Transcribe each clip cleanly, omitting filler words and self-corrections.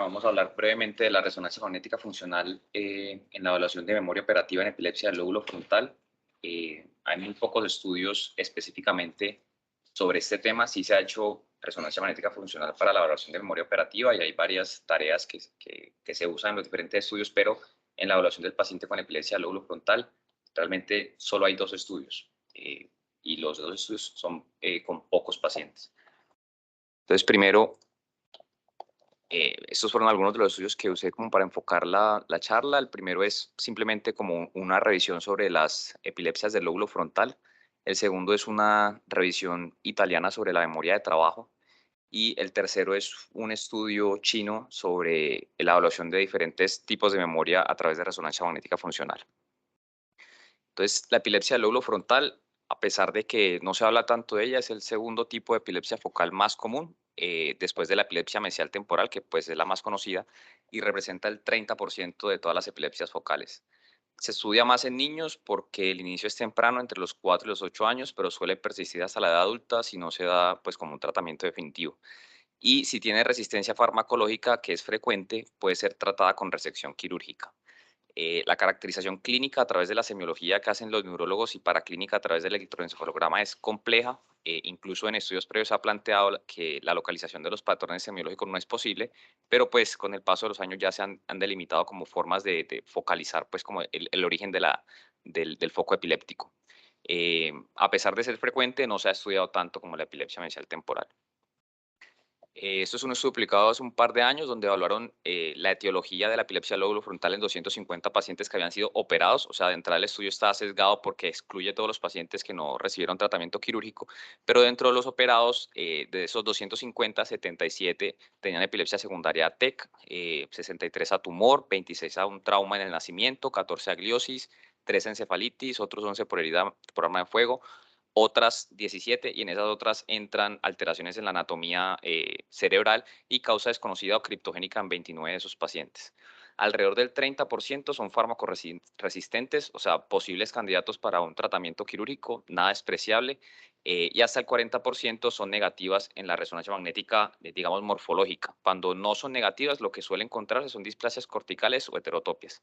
vamos a hablar brevemente de la resonancia magnética funcional en la evaluación de memoria operativa en epilepsia del lóbulo frontal. Hay muy pocos estudios específicamente sobre este tema. Sí se ha hecho resonancia magnética funcional para la evaluación de memoria operativa y hay varias tareas que se usan en los diferentes estudios, pero en la evaluación del paciente con epilepsia del lóbulo frontal realmente solo hay 2 estudios y los 2 estudios son con pocos pacientes. Entonces, primero, estos fueron algunos de los estudios que usé como para enfocar la charla. El primero es simplemente como una revisión sobre las epilepsias del lóbulo frontal. El segundo es una revisión italiana sobre la memoria de trabajo. Y el tercero es un estudio chino sobre la evaluación de diferentes tipos de memoria a través de resonancia magnética funcional. Entonces, la epilepsia del lóbulo frontal, a pesar de que no se habla tanto de ella, es el segundo tipo de epilepsia focal más común, después de la epilepsia mesial temporal, que pues es la más conocida, y representa el 30% de todas las epilepsias focales. Se estudia más en niños porque el inicio es temprano, entre los 4 y los 8 años, pero suele persistir hasta la edad adulta si no se da pues como un tratamiento definitivo. Y si tiene resistencia farmacológica, que es frecuente, puede ser tratada con resección quirúrgica. La caracterización clínica a través de la semiología que hacen los neurólogos y paraclínica a través del electroencefalograma es compleja. Incluso en estudios previos se ha planteado que la localización de los patrones semiológicos no es posible, pero pues con el paso de los años ya se han delimitado como formas de focalizar pues como el origen del foco epiléptico. A pesar de ser frecuente, no se ha estudiado tanto como la epilepsia mesial temporal. Esto es un estudio publicado hace un par de años donde evaluaron la etiología de la epilepsia del lóbulo frontal en 250 pacientes que habían sido operados. O sea, de entrada el estudio está sesgado porque excluye a todos los pacientes que no recibieron tratamiento quirúrgico, pero dentro de los operados, de esos 250, 77 tenían epilepsia secundaria a TEC, 63 a tumor, 26 a un trauma en el nacimiento, 14 a gliosis, 3 a encefalitis, otros 11 por herida por arma de fuego, otras 17, y en esas otras entran alteraciones en la anatomía cerebral y causa desconocida o criptogénica en 29 de esos pacientes. Alrededor del 30% son fármacos resistentes, o sea, posibles candidatos para un tratamiento quirúrgico, nada despreciable, y hasta el 40% son negativas en la resonancia magnética, digamos, morfológica. Cuando no son negativas, lo que suele encontrarse son displasias corticales o heterotopias.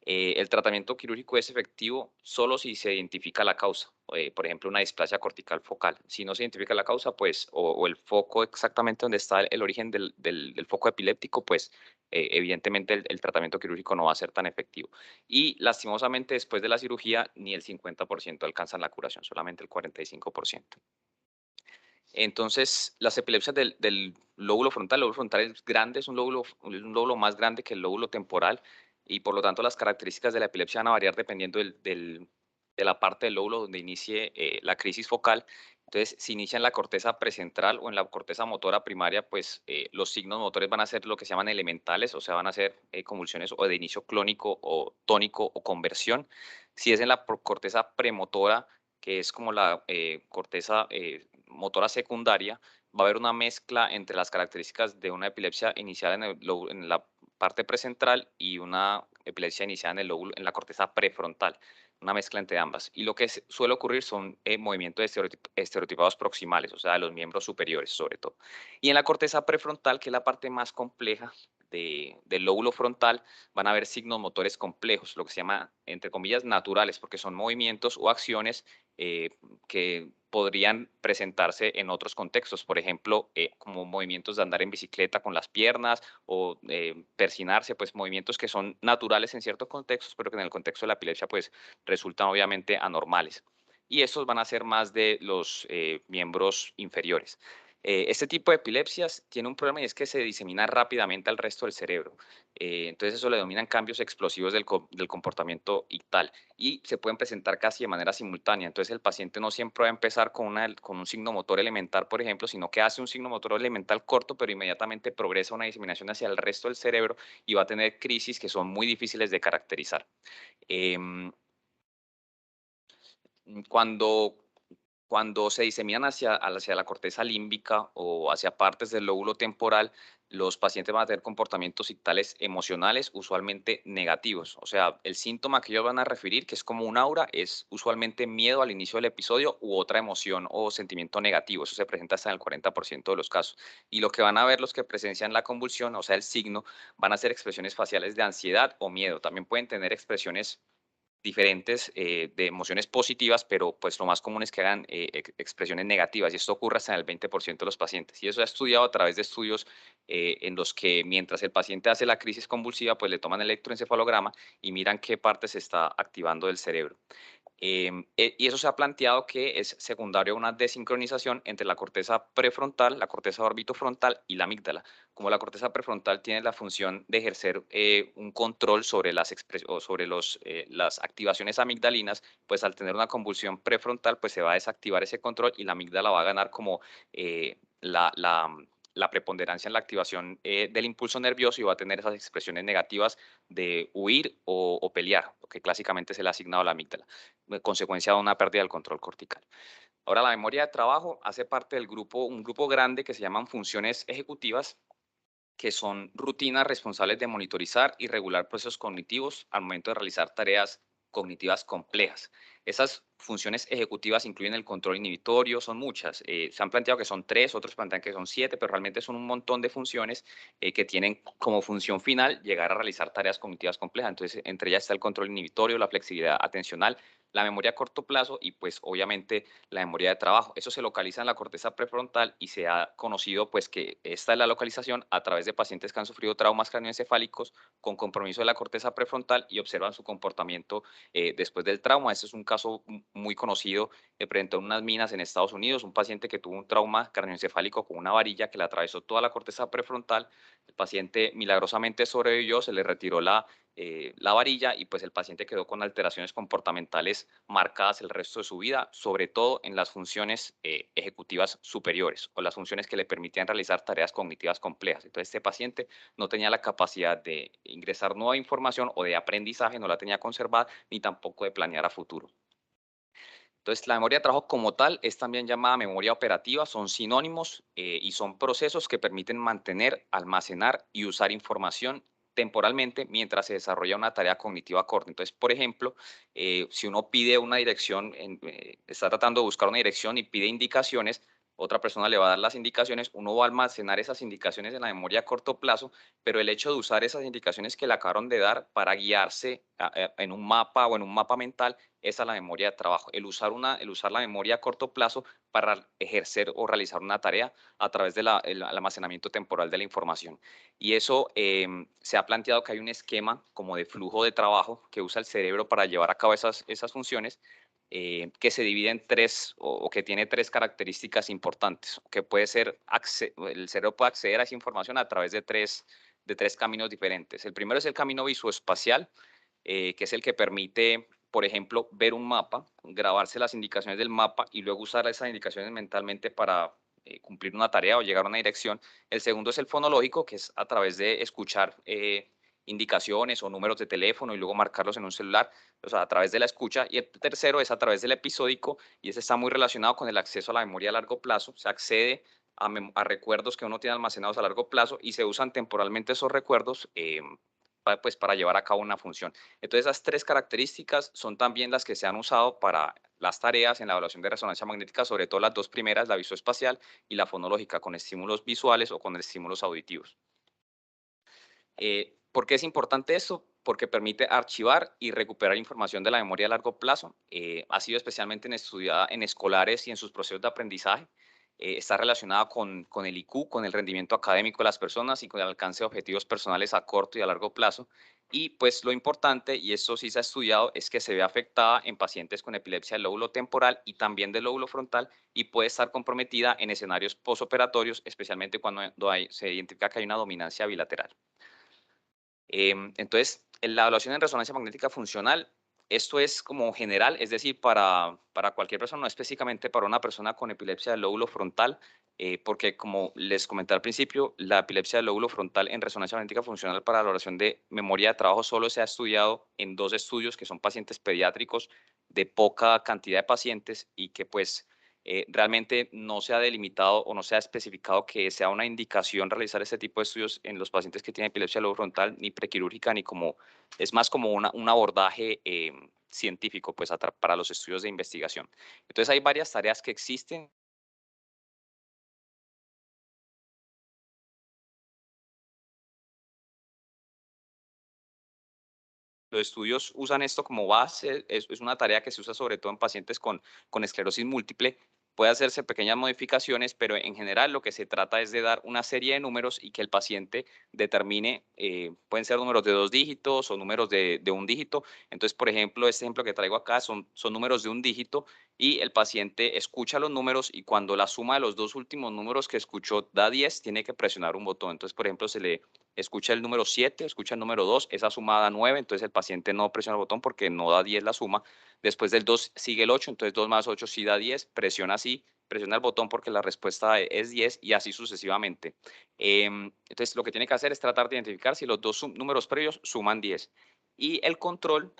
El tratamiento quirúrgico es efectivo solo si se identifica la causa, por ejemplo, una displasia cortical focal. Si no se identifica la causa, pues, o el foco exactamente donde está el origen del foco epiléptico, pues, evidentemente el tratamiento quirúrgico no va a ser tan efectivo. Y lastimosamente, después de la cirugía, ni el 50% alcanzan la curación, solamente el 45%. Entonces, las epilepsias del lóbulo frontal, el lóbulo frontal es grande, es un lóbulo más grande que el lóbulo temporal y por lo tanto las características de la epilepsia van a variar dependiendo de la parte del lóbulo donde inicie la crisis focal. Entonces, si inicia en la corteza precentral o en la corteza motora primaria, pues los signos motores van a ser lo que se llaman elementales, o sea, van a ser convulsiones o de inicio clónico o tónico o conversión. Si es en la corteza premotora, que es como la corteza motora secundaria, va a haber una mezcla entre las características de una epilepsia iniciada en la parte precentral y una epilepsia iniciada en la corteza prefrontal, una mezcla entre ambas. Y lo que suele ocurrir son movimientos estereotipados proximales, o sea, de los miembros superiores sobre todo. Y en la corteza prefrontal, que es la parte más compleja del lóbulo frontal, van a haber signos motores complejos, lo que se llama, entre comillas, naturales, porque son movimientos o acciones que podrían presentarse en otros contextos, por ejemplo, como movimientos de andar en bicicleta con las piernas o persinarse, pues movimientos que son naturales en ciertos contextos, pero que en el contexto de la epilepsia pues resultan obviamente anormales. Y estos van a ser más de los miembros inferiores. Este tipo de epilepsias tiene un problema y es que se disemina rápidamente al resto del cerebro. Entonces eso le denominan cambios explosivos del comportamiento ictal y se pueden presentar casi de manera simultánea. Entonces el paciente no siempre va a empezar con un signo motor elemental, por ejemplo, sino que hace un signo motor elemental corto, pero inmediatamente progresa una diseminación hacia el resto del cerebro y va a tener crisis que son muy difíciles de caracterizar. Em, Cuando cuando se diseminan hacia la corteza límbica o hacia partes del lóbulo temporal, los pacientes van a tener comportamientos ictales emocionales usualmente negativos. O sea, el síntoma que ellos van a referir, que es como un aura, es usualmente miedo al inicio del episodio u otra emoción o sentimiento negativo. Eso se presenta hasta en el 40% de los casos. Y lo que van a ver los que presencian la convulsión, o sea, el signo, van a ser expresiones faciales de ansiedad o miedo. También pueden tener expresiones diferentes de emociones positivas, pero pues lo más común es que hagan expresiones negativas y esto ocurre hasta en el 20% de los pacientes. Y eso se ha estudiado a través de estudios en los que mientras el paciente hace la crisis convulsiva, pues le toman electroencefalograma y miran qué parte se está activando del cerebro. Y eso se ha planteado que es secundario a una desincronización entre la corteza prefrontal, la corteza orbitofrontal y la amígdala. Como la corteza prefrontal tiene la función de ejercer un control sobre o sobre las activaciones amigdalinas, pues al tener una convulsión prefrontal, pues se va a desactivar ese control y la amígdala va a ganar como la preponderancia en la activación del impulso nervioso y va a tener esas expresiones negativas de huir o pelear, lo que clásicamente se le ha asignado a la amígdala, consecuencia de una pérdida del control cortical. Ahora, la memoria de trabajo hace parte del grupo, un grupo grande que se llaman funciones ejecutivas, que son rutinas responsables de monitorizar y regular procesos cognitivos al momento de realizar tareas cognitivas complejas. Esas funciones ejecutivas incluyen el control inhibitorio, son muchas. Se han planteado que son 3, otros plantean que son 7, pero realmente son un montón de funciones que tienen como función final llegar a realizar tareas cognitivas complejas. Entonces, entre ellas está el control inhibitorio, la flexibilidad atencional, la memoria a corto plazo y pues obviamente la memoria de trabajo. Eso se localiza en la corteza prefrontal y se ha conocido pues que esta es la localización a través de pacientes que han sufrido traumas craneoencefálicos con compromiso de la corteza prefrontal y observan su comportamiento después del trauma. Este es un caso muy conocido que presentó en unas minas en Estados Unidos, un paciente que tuvo un trauma craneoencefálico con una varilla que le atravesó toda la corteza prefrontal. El paciente milagrosamente sobrevivió, se le retiró la varilla y pues el paciente quedó con alteraciones comportamentales marcadas el resto de su vida, sobre todo en las funciones ejecutivas superiores o las funciones que le permitían realizar tareas cognitivas complejas. Entonces este paciente no tenía la capacidad de ingresar nueva información o de aprendizaje, no la tenía conservada, ni tampoco de planear a futuro. Entonces, la memoria de trabajo como tal es también llamada memoria operativa, son sinónimos y son procesos que permiten mantener, almacenar y usar información temporalmente mientras se desarrolla una tarea cognitiva corta. Entonces, por ejemplo, si uno pide una dirección, está tratando de buscar una dirección y pide indicaciones, otra persona le va a dar las indicaciones, uno va a almacenar esas indicaciones en la memoria a corto plazo, pero el hecho de usar esas indicaciones que le acabaron de dar para guiarse en un mapa o en un mapa mental, esa es la memoria de trabajo, el usar la memoria a corto plazo para ejercer o realizar una tarea a través del almacenamiento temporal de la información. Y eso se ha planteado que hay un esquema como de flujo de trabajo que usa el cerebro para llevar a cabo esas funciones, que se divide en tres o que tiene tres características importantes, que puede ser, el cerebro puede acceder a esa información a través de tres caminos diferentes. El primero es el camino visoespacial, que es el que permite, por ejemplo, ver un mapa, grabarse las indicaciones del mapa y luego usar esas indicaciones mentalmente para cumplir una tarea o llegar a una dirección. El segundo es el fonológico, que es a través de escuchar indicaciones o números de teléfono y luego marcarlos en un celular, o sea, a través de la escucha. Y el tercero es a través del episódico y ese está muy relacionado con el acceso a la memoria a largo plazo. Se accede a recuerdos que uno tiene almacenados a largo plazo y se usan temporalmente esos recuerdos pues, para llevar a cabo una función. Entonces, esas tres características son también las que se han usado para las tareas en la evaluación de resonancia magnética, sobre todo las dos primeras, la visoespacial y la fonológica, con estímulos visuales o con estímulos auditivos. ¿Por qué es importante esto? Porque permite archivar y recuperar información de la memoria a largo plazo. Ha sido especialmente estudiada en escolares y en sus procesos de aprendizaje. Está relacionada con el IQ, con el rendimiento académico de las personas y con el alcance de objetivos personales a corto y a largo plazo. Y pues lo importante, y esto sí se ha estudiado, es que se ve afectada en pacientes con epilepsia del lóbulo temporal y también del lóbulo frontal y puede estar comprometida en escenarios posoperatorios, especialmente cuando se identifica que hay una dominancia bilateral. Entonces, en la evaluación en resonancia magnética funcional, esto es como general, es decir, para cualquier persona, no específicamente para una persona con epilepsia del lóbulo frontal, porque como les comenté al principio, la epilepsia del lóbulo frontal en resonancia magnética funcional para la evaluación de memoria de trabajo solo se ha estudiado en dos estudios que son pacientes pediátricos de poca cantidad de pacientes y que pues realmente no se ha delimitado o no se ha especificado que sea una indicación realizar este tipo de estudios en los pacientes que tienen epilepsia del lobo frontal, ni prequirúrgica, ni como, es más como un abordaje científico pues, para los estudios de investigación. Entonces hay varias tareas que existen. Los estudios usan esto como base, es una tarea que se usa sobre todo en pacientes con esclerosis múltiple. Puede hacerse pequeñas modificaciones, pero en general lo que se trata es de dar una serie de números y que el paciente determine, pueden ser números de 2 dígitos o números de 1 dígito. Entonces, por ejemplo, este ejemplo que traigo acá son números de 1 dígito y el paciente escucha los números y cuando la suma de los dos últimos números que escuchó da 10, tiene que presionar un botón. Entonces, por ejemplo, se le escucha el número 7, escucha el número 2, esa suma da 9, entonces el paciente no presiona el botón porque no da 10 la suma. Después del 2 sigue el 8, entonces 2 más 8 sí da 10, presiona el botón porque la respuesta es 10 y así sucesivamente. Entonces lo que tiene que hacer es tratar de identificar si los dos números previos suman 10. Y el control,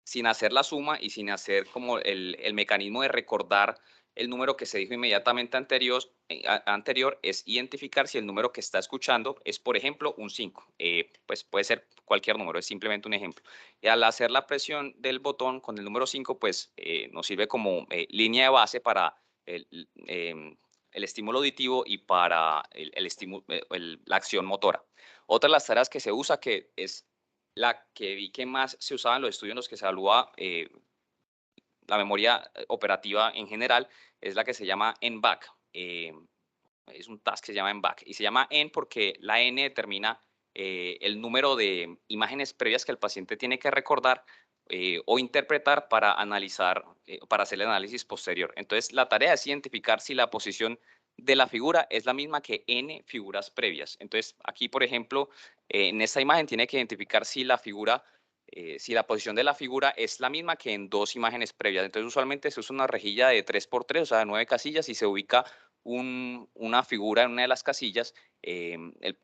sin hacer la suma y sin hacer como el mecanismo de recordar el número que se dijo inmediatamente anterior, es identificar si el número que está escuchando es, por ejemplo, un 5. Pues puede ser cualquier número, es simplemente un ejemplo. Y al hacer la presión del botón con el número 5, pues nos sirve como línea de base para el estímulo auditivo y para la acción motora. Otra de las tareas que se usa, que es la que vi que más se usaba en los estudios en los que se evalúa la memoria operativa en general, es la que se llama NBAC. Es un task que se llama NBAC y se llama N porque la N determina el número de imágenes previas que el paciente tiene que recordar o interpretar para analizar, para hacer el análisis posterior. Entonces, la tarea es identificar si la posición de la figura es la misma que N figuras previas. Entonces, aquí, por ejemplo, en esta imagen tiene que identificar si la figura, si la posición de la figura es la misma que en dos imágenes previas. Entonces, usualmente se usa una rejilla de 3x3, o sea, de 9 casillas, y se ubica una figura en una de las casillas.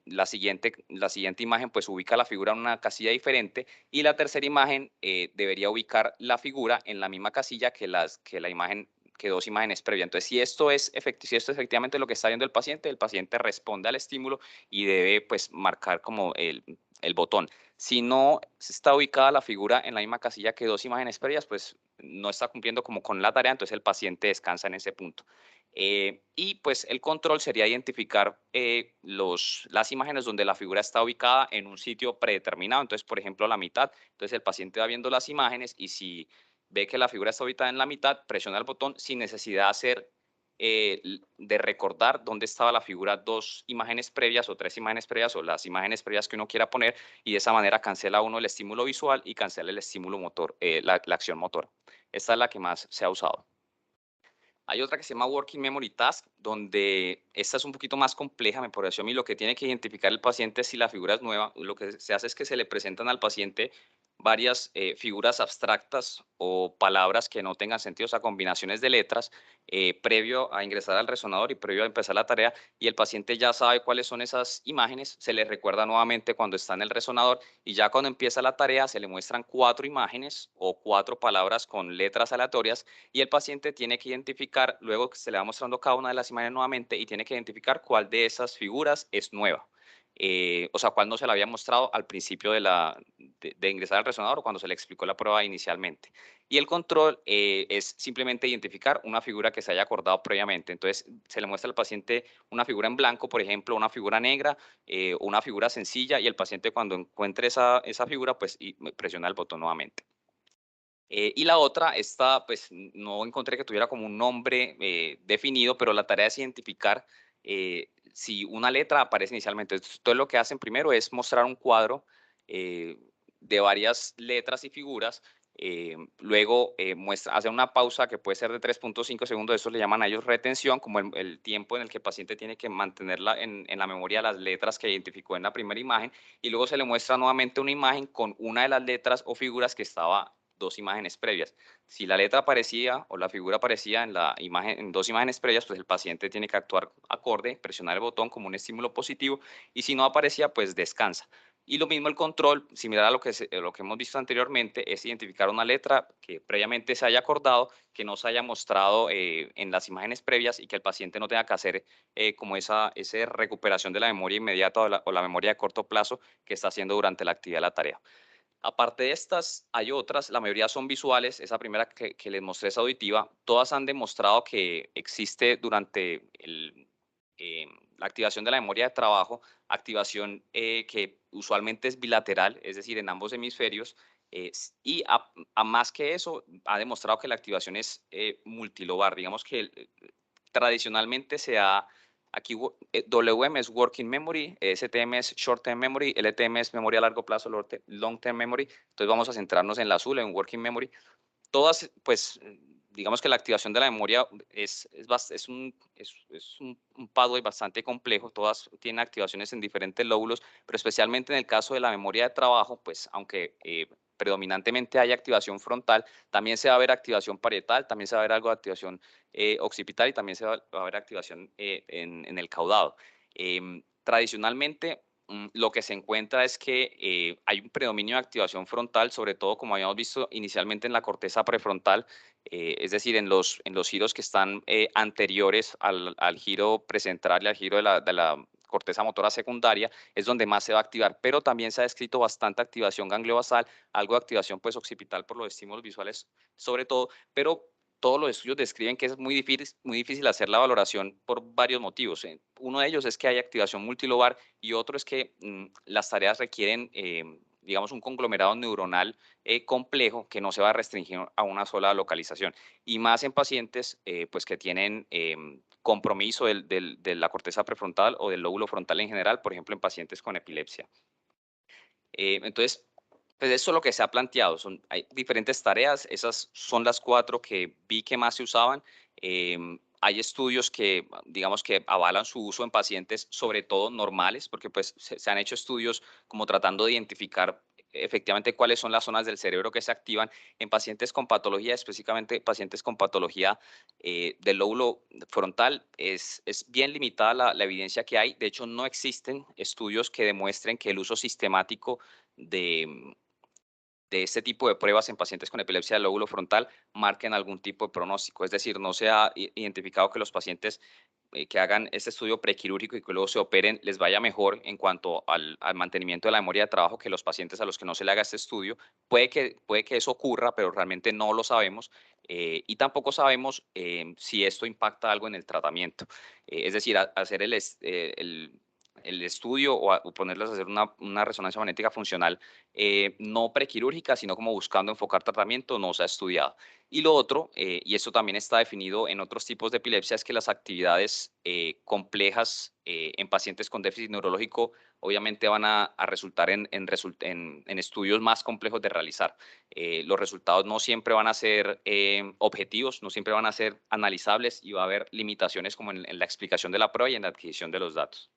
La siguiente imagen pues ubica la figura en una casilla diferente y la tercera imagen debería ubicar la figura en la misma casilla que dos imágenes previas. Entonces, si esto es efectivamente lo que está viendo el paciente responde al estímulo y debe pues marcar como el botón. Si no está ubicada la figura en la misma casilla que dos imágenes previas, pues no está cumpliendo como con la tarea, entonces el paciente descansa en ese punto. Y pues el control sería identificar las imágenes donde la figura está ubicada en un sitio predeterminado. Entonces, por ejemplo, la mitad. Entonces el paciente va viendo las imágenes y si ve que la figura está ubicada en la mitad, presiona el botón sin necesidad de recordar dónde estaba la figura dos imágenes previas o tres imágenes previas o las imágenes previas que uno quiera poner, y de esa manera cancela uno el estímulo visual y cancela el estímulo motor, la acción motora. Esta es la que más se ha usado. Hay otra que se llama Working Memory Task, donde esta es un poquito más compleja, me pareció a mí. Lo que tiene que identificar el paciente es si la figura es nueva. Lo que se hace es que se le presentan al paciente varias figuras abstractas o palabras que no tengan sentido, o sea, combinaciones de letras, previo a ingresar al resonador y previo a empezar la tarea, y el paciente ya sabe cuáles son esas imágenes, se le recuerda nuevamente cuando está en el resonador, y ya cuando empieza la tarea se le muestran 4 imágenes o 4 palabras con letras aleatorias, y el paciente tiene que identificar, luego que se le va mostrando cada una de las imágenes nuevamente, y tiene que identificar cuál de esas figuras es nueva. O sea, cuál no se la había mostrado al principio de ingresar al resonador o cuando se le explicó la prueba inicialmente. Y el control es simplemente identificar una figura que se haya acordado previamente. Entonces, se le muestra al paciente una figura en blanco, por ejemplo, una figura negra, una figura sencilla, y el paciente cuando encuentre esa figura, pues presiona el botón nuevamente. Y la otra, esta, pues no encontré que tuviera como un nombre definido, pero la tarea es identificar si una letra aparece inicialmente. Entonces, lo que hacen primero es mostrar un cuadro de varias letras y figuras. Luego hacen una pausa que puede ser de 3.5 segundos, eso le llaman a ellos retención, como el tiempo en el que el paciente tiene que mantenerla en la memoria las letras que identificó en la primera imagen, y luego se le muestra nuevamente una imagen con una de las letras o figuras que estaba dos imágenes previas. Si la letra aparecía o la figura aparecía en la imagen, en dos imágenes previas, pues el paciente tiene que actuar acorde, presionar el botón como un estímulo positivo, y si no aparecía, pues descansa. Y lo mismo el control, similar a lo que hemos visto anteriormente, es identificar una letra que previamente se haya acordado, que no se haya mostrado en las imágenes previas y que el paciente no tenga que hacer como esa recuperación de la memoria inmediata o la memoria de corto plazo que está haciendo durante la actividad de la tarea. Aparte de estas, hay otras, la mayoría son visuales, esa primera que les mostré es auditiva, todas han demostrado que existe durante la activación de la memoria de trabajo, activación que usualmente es bilateral, es decir, en ambos hemisferios, y a más que eso, ha demostrado que la activación es multilobar, digamos que tradicionalmente se ha. Aquí WM es Working Memory, STM es Short Term Memory, LTM es memoria a largo plazo, Long Term Memory. Entonces vamos a centrarnos en la azul, en Working Memory. Todas, pues, digamos que la activación de la memoria es un pathway bastante complejo. Todas tienen activaciones en diferentes lóbulos, pero especialmente en el caso de la memoria de trabajo, pues, aunque predominantemente hay activación frontal, también se va a ver activación parietal, también se va a ver algo de activación occipital y también se va a ver activación en el caudado. Tradicionalmente, lo que se encuentra es que hay un predominio de activación frontal, sobre todo como habíamos visto inicialmente en la corteza prefrontal, es decir, en los giros que están anteriores al giro precentral y al giro de la corteza motora secundaria, es donde más se va a activar, pero también se ha descrito bastante activación gangliobasal, algo de activación pues occipital por los estímulos visuales sobre todo, pero todos los estudios describen que es muy difícil hacer la valoración por varios motivos. Uno de ellos es que hay activación multilobar y otro es que las tareas requieren, digamos, un conglomerado neuronal complejo que no se va a restringir a una sola localización. Y más en pacientes pues que tienen compromiso de la corteza prefrontal o del lóbulo frontal en general, por ejemplo, en pacientes con epilepsia. Entonces, pues eso es lo que se ha planteado. Hay diferentes tareas, esas son las 4 que vi que más se usaban. Hay estudios que, digamos, que avalan su uso en pacientes, sobre todo normales, porque pues se han hecho estudios como tratando de identificar efectivamente cuáles son las zonas del cerebro que se activan en pacientes con patología, específicamente pacientes con patología del lóbulo frontal. Es bien limitada la evidencia que hay. De hecho, no existen estudios que demuestren que el uso sistemático de, de este tipo de pruebas en pacientes con epilepsia del lóbulo frontal marquen algún tipo de pronóstico. Es decir, no se ha identificado que los pacientes que hagan este estudio prequirúrgico y que luego se operen les vaya mejor en cuanto al mantenimiento de la memoria de trabajo que los pacientes a los que no se le haga este estudio. Puede que eso ocurra, pero realmente no lo sabemos. Y tampoco sabemos si esto impacta algo en el tratamiento. Es decir, hacer el estudio o ponerles a hacer una resonancia magnética funcional no prequirúrgica, sino como buscando enfocar tratamiento, no se ha estudiado. Y lo otro, y esto también está definido en otros tipos de epilepsia, es que las actividades complejas en pacientes con déficit neurológico obviamente van a resultar en estudios más complejos de realizar. Los resultados no siempre van a ser objetivos, no siempre van a ser analizables y va a haber limitaciones como en la explicación de la prueba y en la adquisición de los datos.